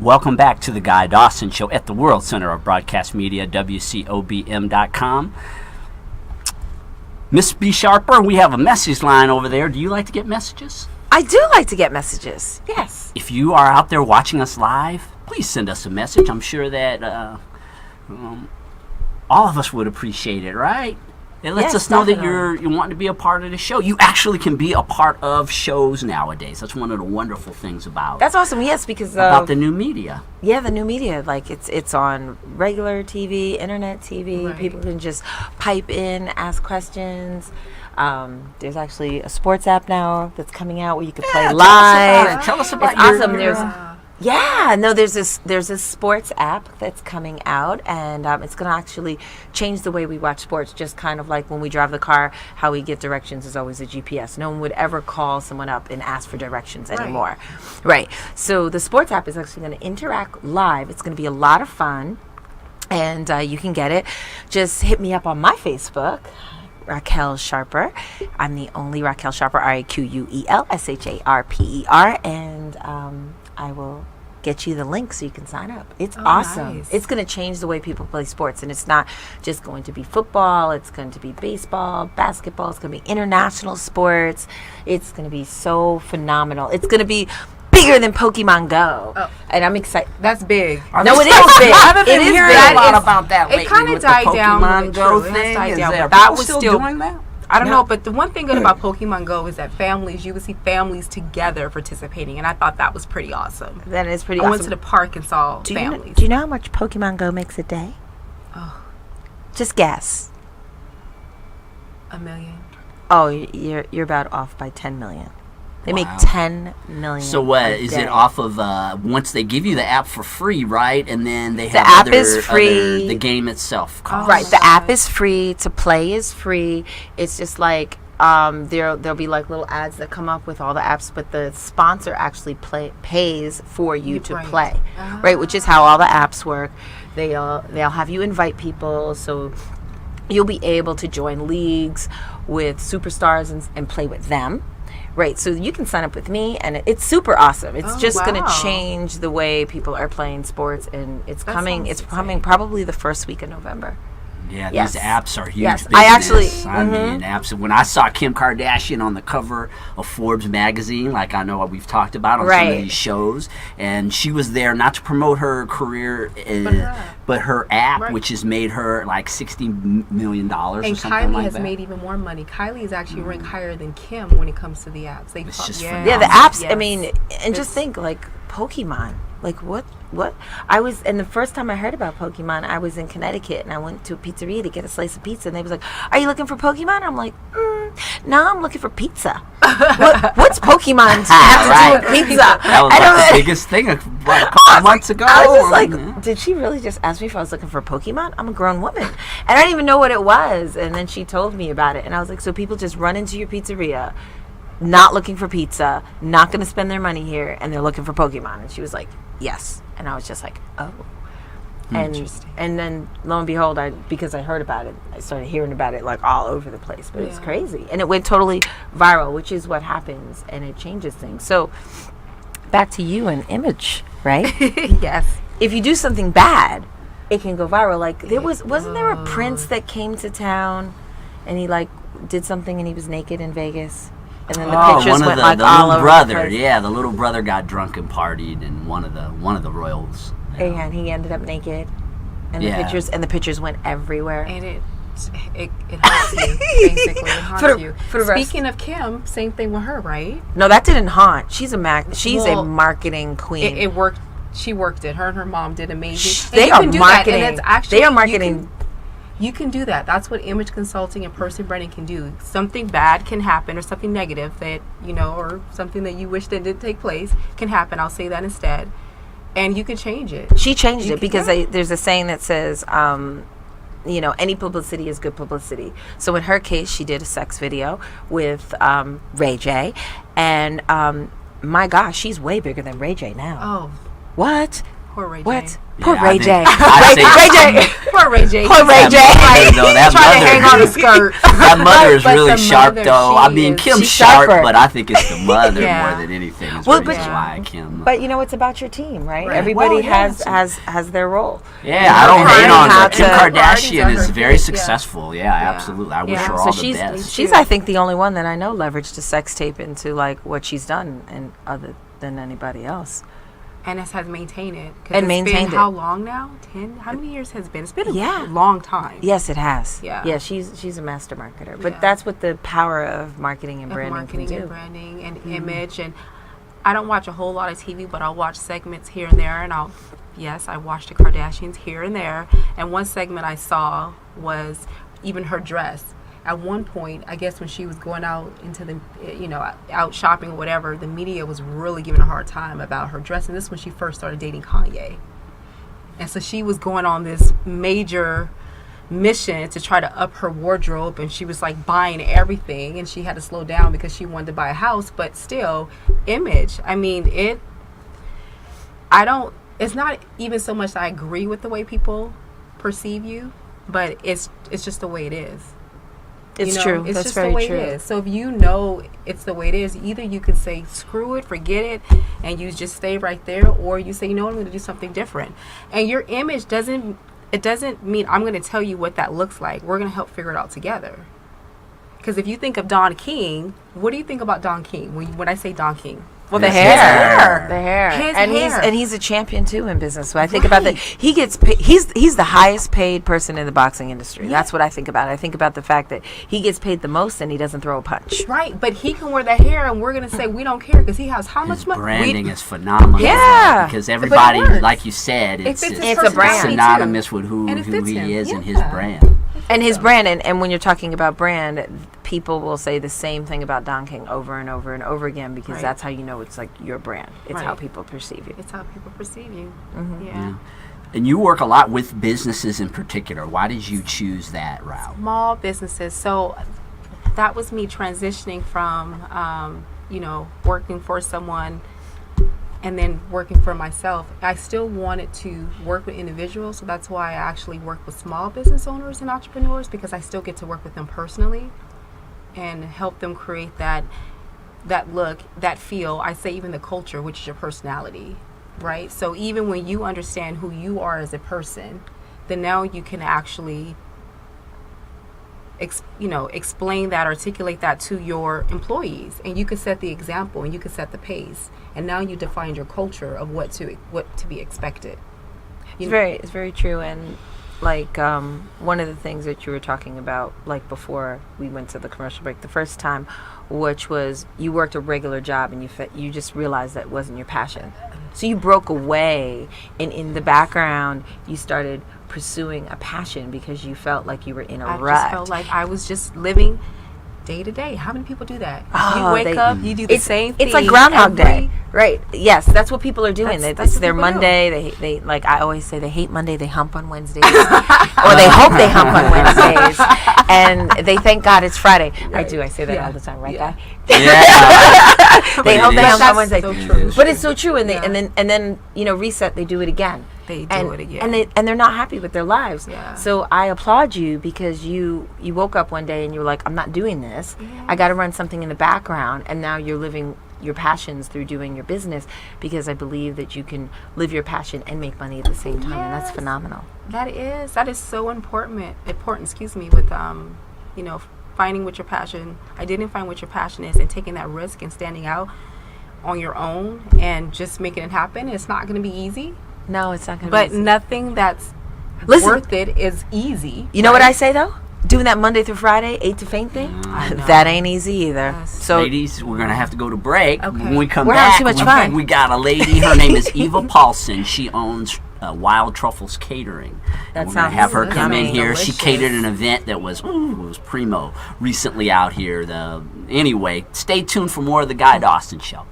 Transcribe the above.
Welcome back to the Guy Dawson Show at the World Center of Broadcast Media, WCOBM.com. Miss B. Sharper, we have a message line over there. Do you like to get messages? I do like to get messages, yes. If you are out there watching us live, please send us a message. I'm sure that all of us would appreciate it, right? It lets us know that you're wanting to be a part of the show. You actually can be a part of shows nowadays. That's one of the wonderful things about. That's awesome. Yes, because about the new media. Yeah, the new media. Like it's on regular TV, internet TV. Right. People can just pipe in, ask questions. There's actually a sports app now that's coming out where you can play live. Tell us about it. It's awesome. There's a sports app that's coming out, and it's going to actually change the way we watch sports. Just kind of like when we drive the car, how we get directions is always a GPS. No one would ever call someone up and ask for directions anymore. Right. So the sports app is actually going to interact live. It's going to be a lot of fun, and you can get it. Just hit me up on my Facebook, Raquel Sharper. I'm the only Raquel Sharper, RAQUELSHARPER, and I will get you the link so you can sign up. It's awesome. Nice. It's going to change the way people play sports, and it's not just going to be football. It's going to be baseball, basketball. It's going to be international sports. It's going to be so phenomenal. It's going to be bigger than Pokemon Go. Oh. And I'm excited. That's big. No, it is big. I haven't been hearing a lot about that lately. It kind of died down. Pokemon Go thing. That was still doing that? I don't know, but the one thing good about Pokemon Go is that you would see families together participating, and I thought that was pretty awesome. That is pretty awesome. I went to the park and saw families. Do you know how much Pokemon Go makes a day? Oh. Just guess. 1 million. Oh, you're about off by 10 million. They make 10 million. So what is it off of? Once they give you the app for free, right? And then they have the app is free. The game itself costs. Right. The app is free. To play is free. It's just like there'll be like little ads that come up with all the apps, but the sponsor actually pays for you to play, right? Which is how all the apps work. They'll have you invite people, so you'll be able to join leagues with superstars and play with them. Right, so you can sign up with me, and it's super awesome. It's just going to change the way people are playing sports, and it's coming probably the first week of November. Yeah, these apps are huge. Yes, business. I mean, apps. When I saw Kim Kardashian on the cover of Forbes magazine, like I know we've talked about on some of these shows, and she was there not to promote her career, but her app, which has made her like $60 million or something Kylie like that. has made even more money. Kylie is actually ranked higher than Kim when it comes to the apps. It's just the apps. Yes. I mean, and just think like Pokemon. Like what? I was, and the first time I heard about Pokemon, I was in Connecticut, and I went to a pizzeria to get a slice of pizza, and they was like, "Are you looking for Pokemon?" I'm like, "No, I'm looking for pizza." What's Pokemon have to do with pizza? That was like the biggest thing a couple months ago. I was just like, did she really just ask me if I was looking for Pokemon? I'm a grown woman, and I didn't even know what it was. And then she told me about it, and I was like, so people just run into your pizzeria, not looking for pizza, not going to spend their money here, and they're looking for Pokemon. And she was like, yes. And I was just like, oh. Interesting. And then, lo and behold, because I heard about it, I started hearing about it like all over the place. But it's crazy. And it went totally viral, which is what happens, and it changes things. So, back to you and image, right? Yes. If you do something bad, it can go viral. Like, wasn't there a prince that came to town, and he, like, did something, and he was naked in Vegas? And then the pictures went like all over the place. Yeah, the little brother got drunk and partied in one of the royals. Yeah. And he ended up naked. And the pictures went everywhere. And it haunts you, basically. It haunts you. Speaking of Kim, same thing with her, right? No, that didn't haunt. She's a marketing queen. It worked. She worked it. Her and her mom did amazing. They are marketing. They are marketing. You can do that. That's what image consulting and person branding can do. Something bad can happen, or something negative that, or something that you wish that did take place can happen. I'll say that instead. And you can change it. She changed it because there's a saying that says, any publicity is good publicity. So in her case, she did a sex video with Ray J. And my gosh, she's way bigger than Ray J now. Oh. What? Poor Ray J. What? Poor Ray J. Ray J. Poor Ray J. Poor Ray J. Trying to hang on the skirt. That mother is But really the sharp, mother, though. I mean, she's Kim's sharp, sharper. but I think it's the mother Yeah. more than anything. Is Well, the but- reason why Kim. But you know, it's about your team, right? Right. Everybody Well, yeah, has their role. Yeah, I don't And hate on how her. Kim to- Kardashian is her very kids, yeah. successful. Yeah, absolutely. I wish her So all she's the best. she's I think the only one that I know leveraged a sex tape into like what she's done, and other than anybody else. And has maintained it. 'Cause And it's maintained been it. how long now? 10? How many years has it been? It's been a Yeah. long time. Yes, it has. Yeah. She's a master marketer. But Yeah. that's what the power of marketing and Of branding marketing can do. and branding and image. And I don't watch a whole lot of TV, but I'll watch segments here and there. And I watch the Kardashians here and there. And one segment I saw was even her dress. At one point, I guess when she was going out into the, out shopping or whatever, the media was really giving her a hard time about her dress. And this is when she first started dating Kanye. And so she was going on this major mission to try to up her wardrobe, and she was like buying everything, and she had to slow down because she wanted to buy a house. But still, image. I mean, it's not even so much that I agree with the way people perceive you, but it's just the way it is. It's true. It's That's just very the way true. it is. So if you know it's the way it is, either you can say screw it, forget it, and you just stay right there, or you say, you know what, I'm going to do something different. And your image doesn't mean I'm going to tell you what that looks like. We're going to help figure it out together. Because if you think of Don King, what do you think about Don King when I say Don King? Well, the His hair, the hair, His and hair. he's a champion too in business. So I think about that. He gets paid, he's the highest paid person in the boxing industry. That's what I think about. I think about the fact that he gets paid the most and he doesn't throw a punch. Right, but he can wear the hair, and we're going to say we don't care because he has how much money? Branding is phenomenal. Yeah. Because everybody, works. like you said, it's fits his It's a brand. personality, synonymous too. with who And it fits him. he is and his Yeah. brand. And his brand, and when you're talking about brand, people will say the same thing about Don King over and over and over again because Right. that's how you know it's like your brand. It's how Right. people perceive you. It's how people perceive you. Mm-hmm. Yeah. And you work a lot with businesses in particular. Why did you choose that route? Small businesses. So that was me transitioning from, working for someone and then working for myself. I still wanted to work with individuals, so that's why I actually work with small business owners and entrepreneurs, because I still get to work with them personally and help them create that look, that feel. I say even the culture, which is your personality, right? So even when you understand who you are as a person, then now you can actually explain that, articulate that to your employees, and you can set the example and you can set the pace, and now you define your culture of what to be expected. It's very true. And like one of the things that you were talking about, like before we went to the commercial break the first time, which was you worked a regular job and you just realized that wasn't your passion. So you broke away, and in the background you started pursuing a passion because you felt like you were in a I rut. just felt like I was just living day to day. How many people do that? You wake up, you do the same thing. It's like Groundhog every- Day, right? Yes, that's what people are doing. That's It's what their people do. Monday. They like I always say they hate Monday. They hump on Wednesdays, or they hope they hump on Wednesdays, and they thank God it's Friday. I do. I say that Yeah. all the time, right, Yeah. guy? Yeah. They hope they hump on That's Wednesdays. so true. But it's so true, and Yeah. and then reset. They do it again. They do it again. and they're not happy with their lives. Yeah. So I applaud you because you woke up one day and you were like, I'm not doing this. I got to run something in the background, and now you're living your passions through doing your business, because I believe that you can live your passion and make money at the same time, and that's Yes. phenomenal. That is so important, with finding what your passion, identifying what your passion is, and taking that risk and standing out on your own and just making it happen. It's not going to be easy, No, it's not going to but be easy. nothing that's Listen, worth it is easy. you know what I say though? Doing that Monday through Friday, 8 to faint thing, I know. that ain't easy either. Yes. So Ladies, we're going to have to go to break. Okay. When we come We're back, having too much fun. we got a lady. Her name is Eva Paulson. She owns Wild Truffles Catering. That We're going to sounds have her come in yummy. here. She Delicious. catered an event that was primo recently out here. Anyway, stay tuned for more of the Guy Dawson Show.